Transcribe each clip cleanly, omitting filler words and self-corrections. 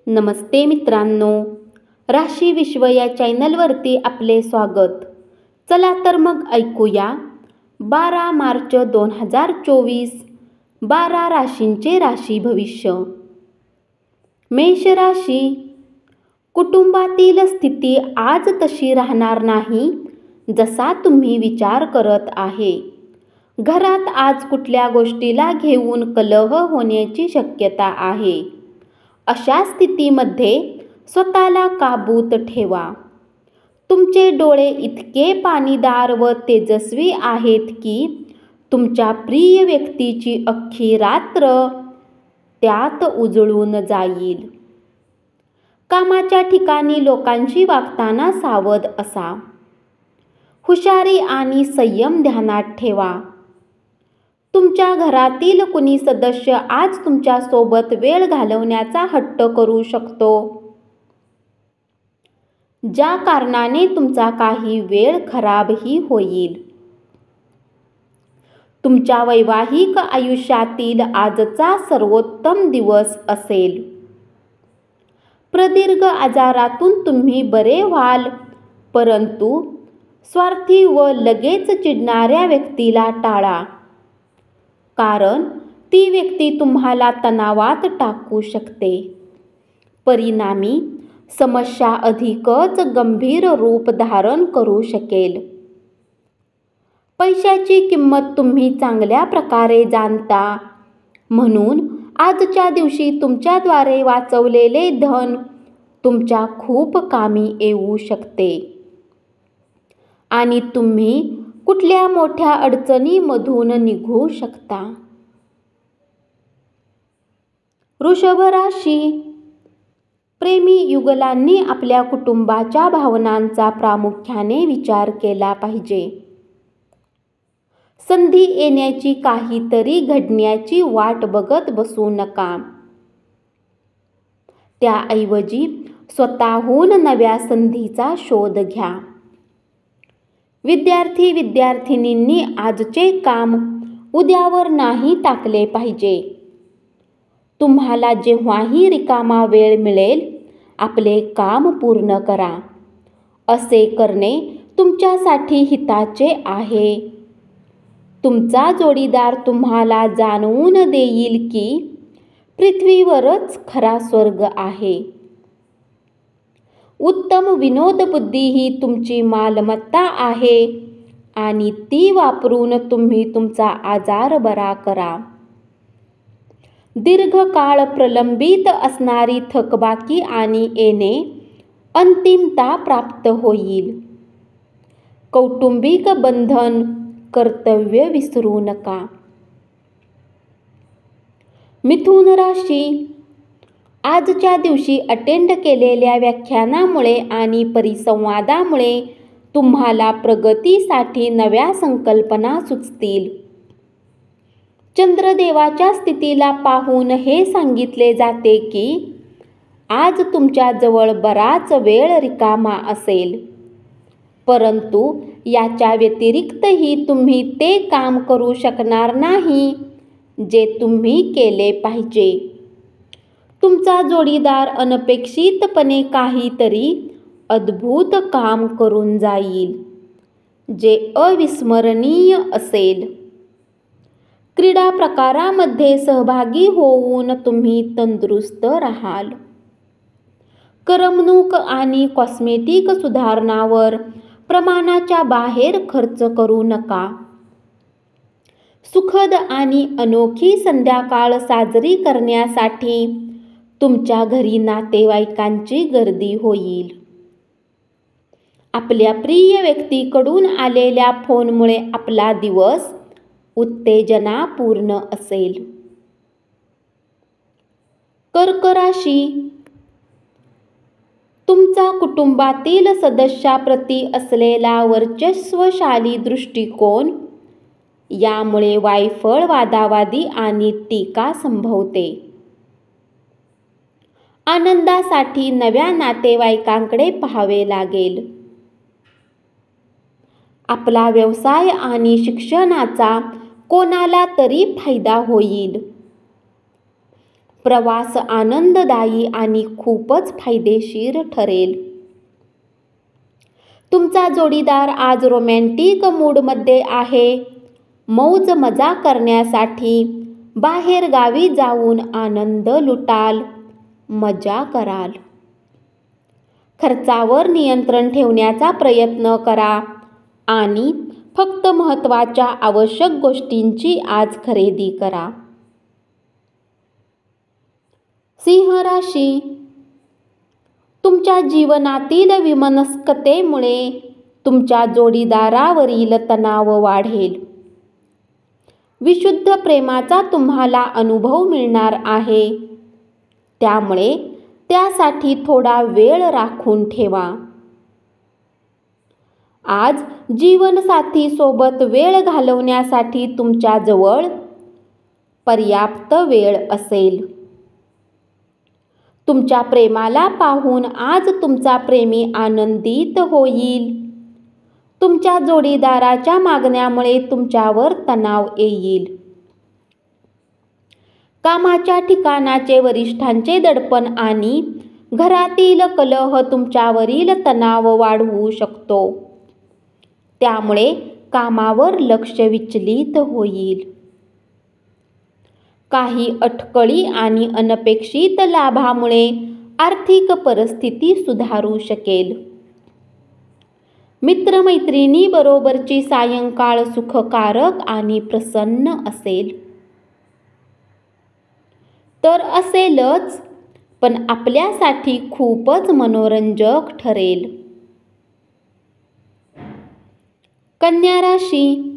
नमस्ते मित्रांनो, राशी विश्व या चॅनलवरती आपले स्वागत. चला तर मग ऐकूया 12 मार्च 2024 12 राशींचे राशी भविष्य. मेष राशी. कुटुंबातील स्थिती आज तशी राहणार नाही जसा तुम्ही विचार करत आहे. घरात आज कुठल्या गोष्टीला घेऊन कलह होण्याची शक्यता आहे. अशा स्थितीमध्ये स्वतःला काबूत ठेवा. तुमचे डोळे इतके पाणीदार व तेजस्वी आहेत की तुमच्या प्रिय व्यक्तीची अख्खी रात्र त्यात उजळून जाईल. कामाच्या ठिकाणी लोकांशी वागताना सावध असा. हुशारी आणि संयम ध्यानात ठेवा. तुमच्या घरातील कुणी सदस्य आज तुमच्या सोबत वेळ घालवण्याचा हट्ट करू शकतो, ज्या कारणाने तुमचा काही वेळ खराबही होईल. तुमच्या वैवाहिक आयुष्यातील आजचा सर्वोत्तम दिवस असेल. प्रदीर्घ आजारातून तुम्ही बरे व्हाल, परंतु स्वार्थी व लगेच चिडणाऱ्या व्यक्तीला टाळा, कारण ती व्यक्ती तुम्हाला तणावात टाकू शकते. परिणामी समस्या अधिकच गंभीर रूप धारण करू शकेल. पैशाची किंमत तुम्ही चांगल्या प्रकारे जाणता, म्हणून आजच्या दिवशी तुमच्याद्वारे वाचवलेले धन तुमच्या खूप कामी येऊ शकते आणि तुम्ही कुठल्या मोठ्या अडचणीमधून निघू शकता. वृषभ राशी. प्रेमी युगलांनी आपल्या कुटुंबाच्या भावनांचा प्रामुख्याने विचार केला पाहिजे. संधी येण्याची काहीतरी घडण्याची वाट बघत बसू नका. त्याऐवजी स्वतःहून नव्या संधीचा शोध घ्या. विद्यार्थी-विद्यार्थिनींनी आजचे काम उद्यावर नाही टाकले पाहिजे. तुम्हाला जेव्हाही रिकामा वेळ मिळेल आपले काम पूर्ण करा. असे करणे तुमच्यासाठी हिताचे आहे. तुमचा जोडीदार तुम्हाला जाणवून देईल की पृथ्वीवरच खरा स्वर्ग आहे. उत्तम विनोदबुद्धी ही तुमची मालमत्ता आहे आणि ती वापरून तुम्ही तुमचा आजार बरा करा. दीर्घकाळ प्रलंबित असणारी थकबाकी आणि येणे अंतिमता प्राप्त होईल. कौटुंबिक बंधन कर्तव्य विसरू नका. मिथुन राशी. आजच्या दिवशी अटेंड केलेल्या व्याख्यानामुळे आणि परिसंवादामुळे तुम्हाला प्रगतीसाठी नव्या संकल्पना सुचतील. चंद्रदेवाच्या स्थितीला पाहून हे सांगितले जाते की आज तुमच्याजवळ बराच वेळ रिकामा असेल, परंतु याच्या व्यतिरिक्तही तुम्ही ते काम करू शकणार नाही जे तुम्ही केले पाहिजे. तुमचा जोडीदार अनपेक्षितपणे काहीतरी अद्भुत काम करून जाईल, जे अविस्मरणीय असेल. क्रीडा प्रकारामध्ये सहभागी होऊन तुम्ही तंदुरुस्त राहाल. करमणूक आणि कॉस्मेटिक सुधारणांवर प्रमाणाच्या बाहेर खर्च करू नका. सुखद आणि अनोखी संध्याकाळ साजरी करण्यासाठी तुमच्या घरी नातेवाईकांची गर्दी होईल. आपल्या प्रिय व्यक्तीकडून आलेल्या फोनमुळे आपला दिवस उत्तेजनापूर्ण असेल. कर्क राशी. तुमचा कुटुंबातील सदस्याप्रती असलेला वर्चस्वशाली दृष्टिकोन यामुळे वायफळ वादावादी आणि टीका संभवते. आनंदासाठी नव्या नातेवाईकांकडे पाहावे लागेल. आपला व्यवसाय आणि शिक्षणाचा कोणाला तरी फायदा होईल. प्रवास आनंददायी आणि खूपच फायदेशीर ठरेल. तुमचा जोडीदार आज रोमॅन्टिक मूडमध्ये आहे. मौज मजा करण्यासाठी बाहेर गावी जाऊन आनंद लुटाल, मजा कराल. खर्चावर नियंत्रण ठेवण्याचा प्रयत्न करा आणि फक्त महत्त्वाच्या आवश्यक गोष्टींची आज खरेदी करा. सिंह राशी, तुमच्या जीवनातील विमनस्कतेमुळे तुमच्या जोडीदारावरील तणाव वाढेल. विशुद्ध प्रेमाचा तुम्हाला अनुभव मिळणार आहे, त्यामुळे त्यासाठी थोडा वेळ राखून ठेवा. आज जीवनसाथी सोबत वेळ घालवण्यासाठी तुमच्याजवळ पर्याप्त वेळ असेल. तुमच्या प्रेमाला पाहून आज तुमचा प्रेमी आनंदित होईल. तुमच्या जोडीदाराच्या मागण्यामुळे तुमच्यावर तणाव येईल. कामाच्या ठिकाणाचे वरिष्ठांचे दडपण आणि घरातील कलह तुमच्यावरील तणाव वाढवू शकतो. त्यामुळे कामावर लक्ष विचलित होईल. काही अडचणी आणि अनपेक्षित लाभामुळे आर्थिक परिस्थिती सुधारू शकेल. मित्रमैत्रिणींबरोबरची सायंकाळ सुखकारक आणि प्रसन्न असेल. तर असेलच, पण आपल्यासाठी खूपच मनोरंजक ठरेल. कन्या राशी,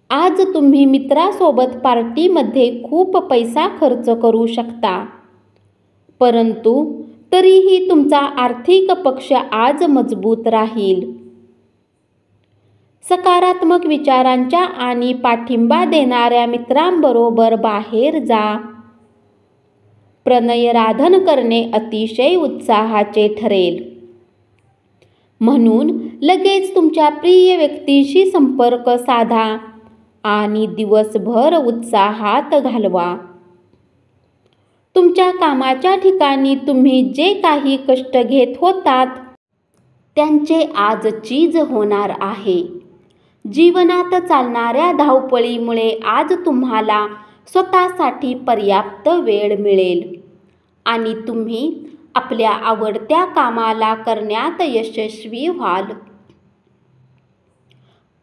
आज तुम्ही मित्रासोबत पार्टीमध्ये खूप पैसा खर्च करू शकता, परंतु तरीही तुमचा आर्थिक पक्ष आज मजबूत राहील. सकारात्मक विचारांच्या आणि पाठिंबा देणाऱ्या मित्रांबरोबर बाहेर जा. प्रणयराधन करणे अतिशय उत्साहाचे ठरेल, म्हणून लगेच तुमच्या प्रिय व्यक्तीशी संपर्क साधा आणि दिवसभर उत्साहात घालवा. तुमच्या कामाच्या ठिकाणी तुम्ही जे काही कष्ट घेत होतात त्यांचे आज चीज होणार आहे. जीवनात चालणाऱ्या धावपळीमुळे आज तुम्हाला स्वतःसाठी पर्याप्त वेळ मिळेल आणि तुम्ही आपल्या आवडत्या कामाला करण्यात यशस्वी व्हाल.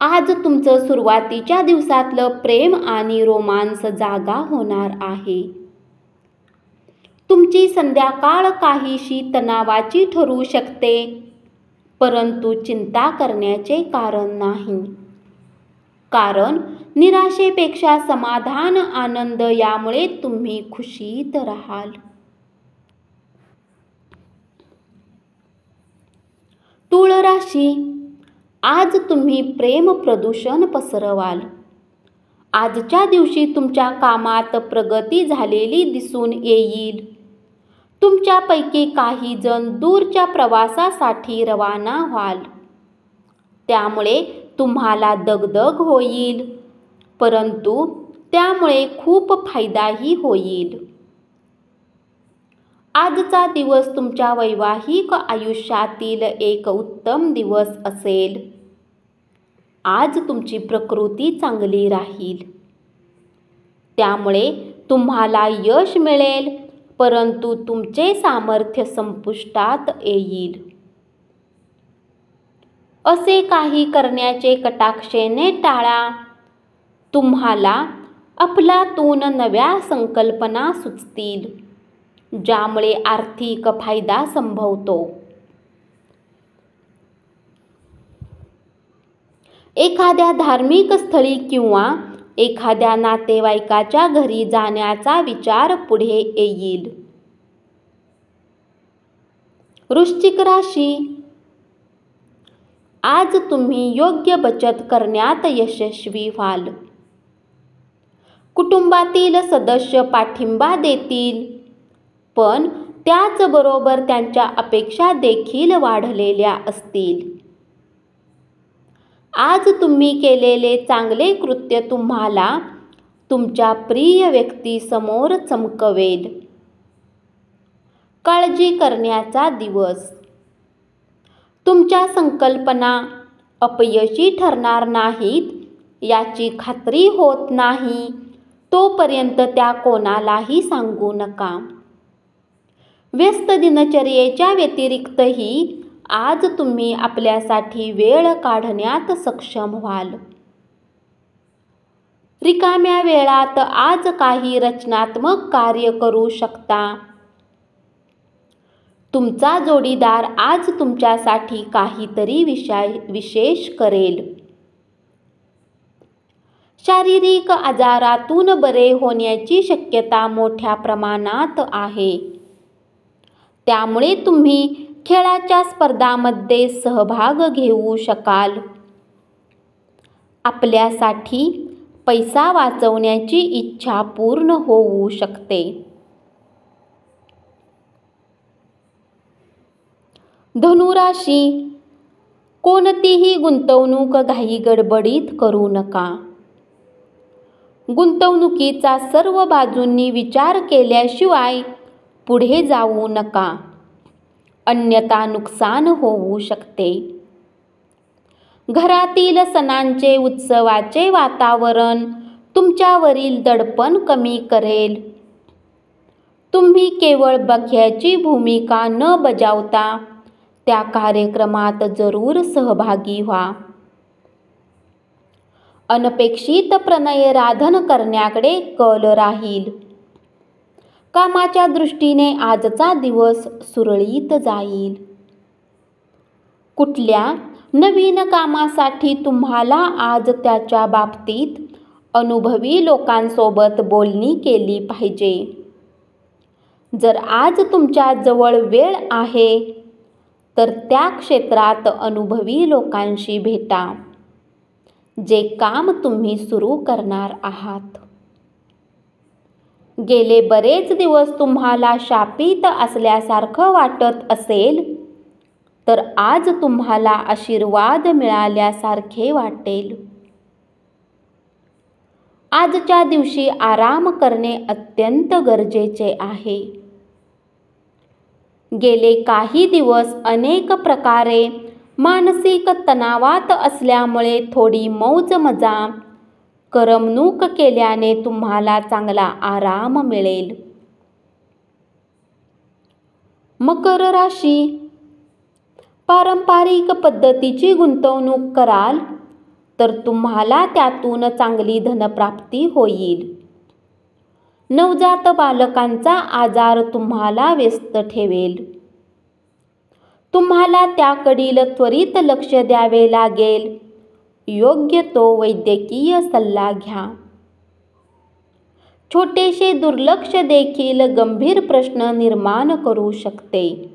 आज तुमचं सुरुवातीच्या दिवसातलं प्रेम आणि रोमांस जागा होणार आहे. तुमची संध्याकाळ काहीशी तणावाची ठरू शकते, परंतु चिंता करण्याचे कारण नाही. कारण निराशेपेक्षा समाधान, आनंद यामुळे तुम्ही खुशीत राहाल. तुळ राशी, आज तुम्ही प्रेम प्रदूषण पसरवाल. आजच्या दिवशी तुमच्या कामात प्रगती झालेली दिसून येईल. तुमच्यापैकी काही जण दूरच्या प्रवासासाठी रवाना व्हाल. त्यामुळे तुम्हाला दगदग होईल, परंतु त्यामुळे खूप फायदाही होईल. आजचा दिवस तुमच्या वैवाहिक आयुष्यातील एक उत्तम दिवस असेल. आज तुमची प्रकृती चांगली राहील, त्यामुळे तुम्हाला यश मिळेल, परंतु तुमचे सामर्थ्य संपुष्टात येईल. असे काही करण्याचे कटाक्षेने टाळा. तुम्हाला अफलातून नव्या संकल्पना सुचतील, ज्यामुळे आर्थिक फायदा संभवतो. एखाद्या धार्मिक स्थळी किंवा एखाद्या नातेवाईकाच्या घरी जाण्याचा विचार पुढे येईल. वृश्चिक राशी, आज तुम्ही योग्य बचत करण्यात यशस्वी व्हाल. कुटुंबातील सदस्य पाठिंबा देतील, पण त्याचबरोबर त्यांच्या अपेक्षा देखील वाढलेल्या असतील. आज तुम्ही केलेले चांगले कृत्य तुम्हाला तुमच्या प्रिय व्यक्तीसमोर चमकवेल. काळजी करण्याचा दिवस. तुमच्या संकल्पना अपयशी ठरणार नाहीत याची खात्री होत नाही तोपर्यंत त्या कोणालाही सांगू नका. व्यस्त दिनचर्येच्या व्यतिरिक्तही आज तुम्ही आपल्यासाठी वेळ काढण्यात सक्षम व्हाल. रिकाम्या वेळात आज काही रचनात्मक कार्य करू शकता. तुमचा जोडीदार आज तुमच्यासाठी काहीतरी विशेष करेल. शारीरिक आजारातून बरे होण्याची शक्यता मोठ्या प्रमाणात आहे. त्यामुळे तुम्ही खेळाच्या स्पर्धांमध्ये सहभाग घेऊ शकाल. आपल्यासाठी पैसा वाचवण्याची इच्छा पूर्ण होऊ शकते. धनुराशी, कोणतीही गुंतवणूक घाईगडबडीत करू नका. गुंतवणुकीचा सर्व बाजूंनी विचार केल्याशिवाय पुढे जाऊ नका, अन्यथा नुकसान होऊ शकते. घरातील सणांचे उत्सवाचे वातावरण तुमच्यावरील दडपण कमी करेल. तुम्ही केवळ बघ्याची भूमिका न बजावता त्या कार्यक्रमात जरूर सहभागी व्हा. अनपेक्षित प्रणयराधन करण्याकडे कल राहील. कामाच्या दृष्टीने आजचा दिवस सुरळीत जाईल. कुठल्या नवीन कामासाठी तुम्हाला आज त्याच्या बाबतीत अनुभवी लोकांसोबत बोलणी केली पाहिजे. जर आज तुमच्या जवळ वेळ आहे तर त्या क्षेत्रात अनुभवी लोकांशी भेटा जे काम तुम्ही सुरू करणार आहात. गेले बरेच दिवस तुम्हाला शापित असल्यासारखं वाटत असेल तर आज तुम्हाला आशीर्वाद मिळाल्यासारखे वाटेल. आजच्या दिवशी आराम करणे अत्यंत गरजेचे आहे. गेले काही दिवस अनेक प्रकारे मानसिक तणावात असल्यामुळे थोडी मौज मजा करमणूक केल्याने तुम्हाला चांगला आराम मिळेल. मकर राशी, पारंपरिक पद्धतीची गुंतवणूक कराल तर तुम्हाला त्यातून चांगली धनप्राप्ती होईल. नवजात बालकांचा आजार तुम्हाला व्यस्त ठेवेल. तुम्हाला त्याकडील त्वरित लक्ष द्यावे लागेल. योग्य तो वैद्यकीय सल्ला घ्या. छोटेसे दुर्लक्ष देखील गंभीर प्रश्न निर्माण करू शकते.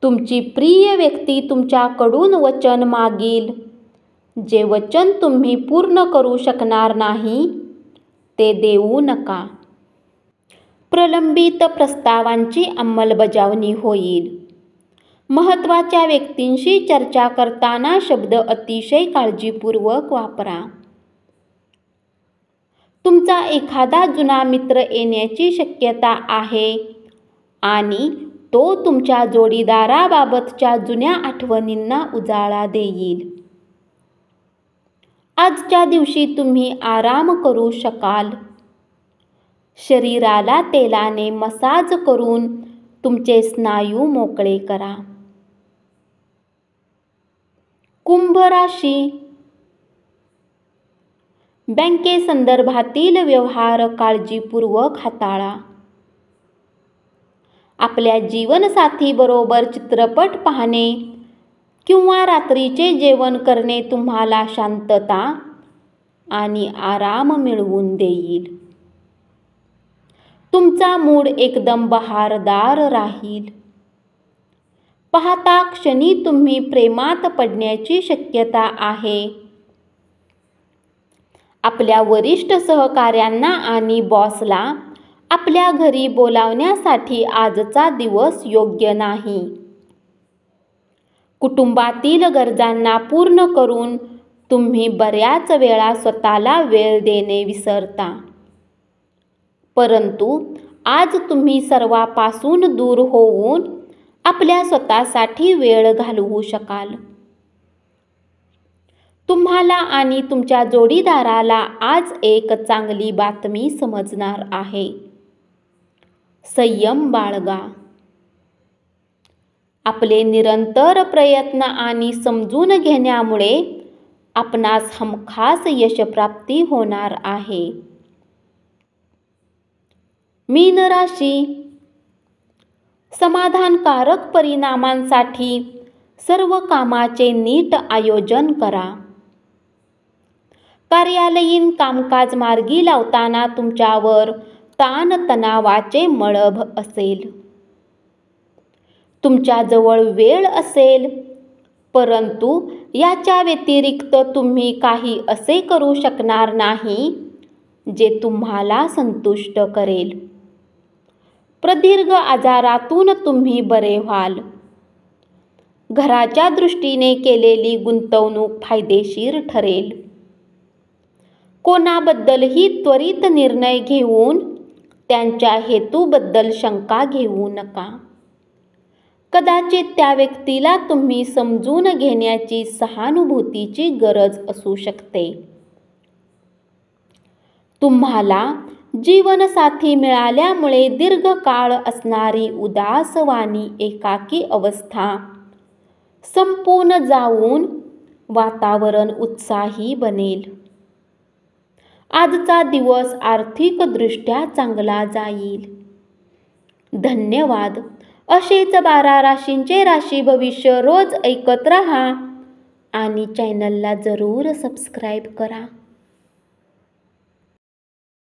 तुमची प्रिय व्यक्ती तुमच्याकडून वचन मागेल. जे वचन तुम्ही पूर्ण करू शकणार नाही ते देऊ नका. प्रलंबित प्रस्तावांची अंमलबजावणी होईल. महत्त्वाच्या व्यक्तींशी चर्चा करताना शब्द अतिशय काळजीपूर्वक वापरा. तुमचा एखादा जुना मित्र येण्याची शक्यता आहे आणि तो तुमच्या जोडीदाराबाबतच्या जुन्या आठवणींना उजाळा देईल. आजच्या दिवशी तुम्ही आराम करू शकाल. शरीराला तेलाने मसाज करून तुमचे स्नायू मोकळे करा. कुंभ राशी, बँकेसंदर्भातील व्यवहार काळजीपूर्वक हाताळा. आपल्या जीवनसाथीबरोबर चित्रपट पाहणे किंवा रात्रीचे जेवण करणे तुम्हाला शांतता आणि आराम मिळवून देईल. तुमचा मूड एकदम बहारदार राहील. पाहता क्षणी तुम्ही प्रेमात पडण्याची शक्यता आहे. आपल्या वरिष्ठ सहकाऱ्यांना आणि बॉसला आपल्या घरी बोलावण्यासाठी आजचा दिवस योग्य नाही. कुटुंबातील गरजांना पूर्ण करून तुम्ही बऱ्याच वेळा स्वतःला वेळ देणे विसरता. परंतु आज तुम्ही सर्वांपासून दूर होऊन आपल्या स्वतःसाठी वेळ घालवू शकाल. तुम्हाला आणि तुमच्या जोडीदाराला आज एक चांगली बातमी समजणार आहे. संयम बाळगा. आपले निरंतर प्रयत्न आणि समजून घेण्यामुळे आपणास हमखास यशप्राप्ती होणार आहे. मीन राशी. समाधानकारक परिणामांसाठी सर्व कामाचे नीट आयोजन करा. कार्यालयीन कामकाज मार्गी लावताना तुमच्यावर ताणतणावाचे मळभ असेल. तुमच्याजवळ वेळ असेल, परंतु याच्या व्यतिरिक्त तुम्ही काही असे करू शकणार नाही जे तुम्हाला संतुष्ट करेल. प्रदीर्घ आजारातून तुम्ही बरे व्हाल. घराच्या दृष्टीने केलेली गुंतवणूक फायदेशीर ठरेल. कोणाबद्दलही त्वरित निर्णय घेऊन त्यांच्या हेतूबद्दल शंका घेऊ नका. कदाचित त्या व्यक्तीला तुम्ही समजून घेण्याची सहानुभूतीची गरज असू शकते. तुम्हाला जीवनसाथी मिळाल्यामुळे दीर्घकाळ असणारी उदासवाणी एकाकी अवस्था संपून जाऊन वातावरण उत्साही बनेल. आजचा दिवस आर्थिकदृष्ट्या चांगला जाईल. धन्यवाद. असेच 12 राशींचे राशी भविष्य रोज ऐकत रहा आणि चॅनलला जरूर सबस्क्राईब करा.